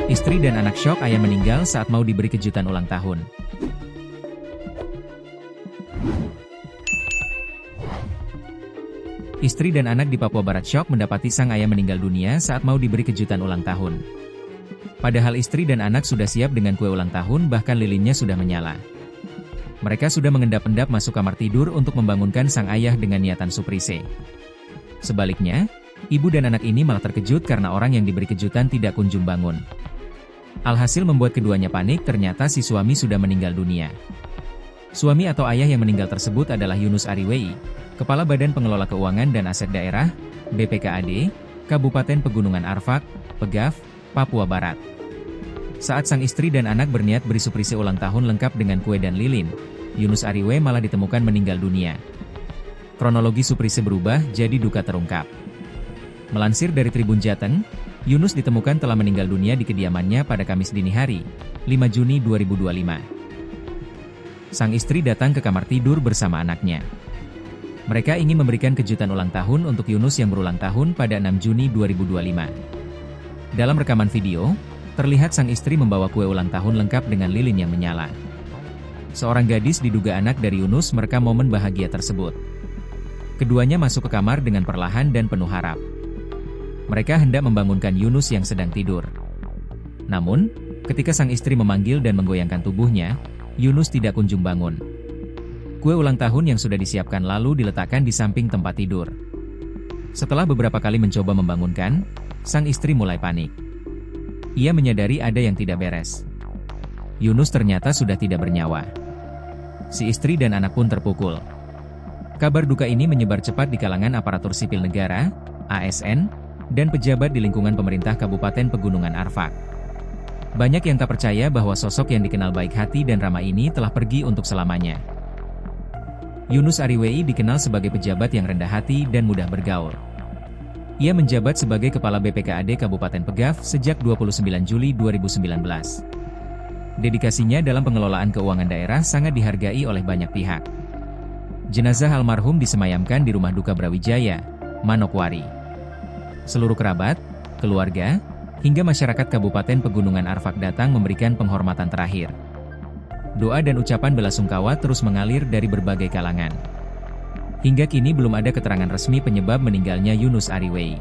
Istri dan anak syok ayah meninggal saat mau diberi kejutan ulang tahun. Istri dan anak di Papua Barat syok mendapati sang ayah meninggal dunia saat mau diberi kejutan ulang tahun. Padahal istri dan anak sudah siap dengan kue ulang tahun, bahkan lilinnya sudah menyala. Mereka sudah mengendap-endap masuk kamar tidur untuk membangunkan sang ayah dengan niatan surprise. Sebaliknya, ibu dan anak ini malah terkejut karena orang yang diberi kejutan tidak kunjung bangun. Alhasil membuat keduanya panik, ternyata si suami sudah meninggal dunia. Suami atau ayah yang meninggal tersebut adalah Yunus Ariwei, Kepala Badan Pengelola Keuangan dan Aset Daerah, BPKAD, Kabupaten Pegunungan Arfak, Pegaf, Papua Barat. Saat sang istri dan anak berniat beri surprise ulang tahun lengkap dengan kue dan lilin, Yunus Ariwei malah ditemukan meninggal dunia. Kronologi surprise berubah jadi duka terungkap. Melansir dari Tribun Jateng, Yunus ditemukan telah meninggal dunia di kediamannya pada Kamis dini hari, 5 Juni 2025. Sang istri datang ke kamar tidur bersama anaknya. Mereka ingin memberikan kejutan ulang tahun untuk Yunus yang berulang tahun pada 6 Juni 2025. Dalam rekaman video, terlihat sang istri membawa kue ulang tahun lengkap dengan lilin yang menyala. Seorang gadis diduga anak dari Yunus merekam momen bahagia tersebut. Keduanya masuk ke kamar dengan perlahan dan penuh harap. Mereka hendak membangunkan Yunus yang sedang tidur. Namun, ketika sang istri memanggil dan menggoyangkan tubuhnya, Yunus tidak kunjung bangun. Kue ulang tahun yang sudah disiapkan lalu diletakkan di samping tempat tidur. Setelah beberapa kali mencoba membangunkan, sang istri mulai panik. Ia menyadari ada yang tidak beres. Yunus ternyata sudah tidak bernyawa. Si istri dan anak pun terpukul. Kabar duka ini menyebar cepat di kalangan aparatur sipil negara, ASN, dan pejabat di lingkungan pemerintah Kabupaten Pegunungan Arfak. Banyak yang tak percaya bahwa sosok yang dikenal baik hati dan ramah ini telah pergi untuk selamanya. Yunus Ariwei dikenal sebagai pejabat yang rendah hati dan mudah bergaul. Ia menjabat sebagai Kepala BPKAD Kabupaten Pegaf sejak 29 Juli 2019. Dedikasinya dalam pengelolaan keuangan daerah sangat dihargai oleh banyak pihak. Jenazah almarhum disemayamkan di Rumah Duka Brawijaya, Manokwari. Seluruh kerabat, keluarga, hingga masyarakat Kabupaten Pegunungan Arfak datang memberikan penghormatan terakhir. Doa dan ucapan belasungkawa terus mengalir dari berbagai kalangan. Hingga kini belum ada keterangan resmi penyebab meninggalnya Yunus Ariwei.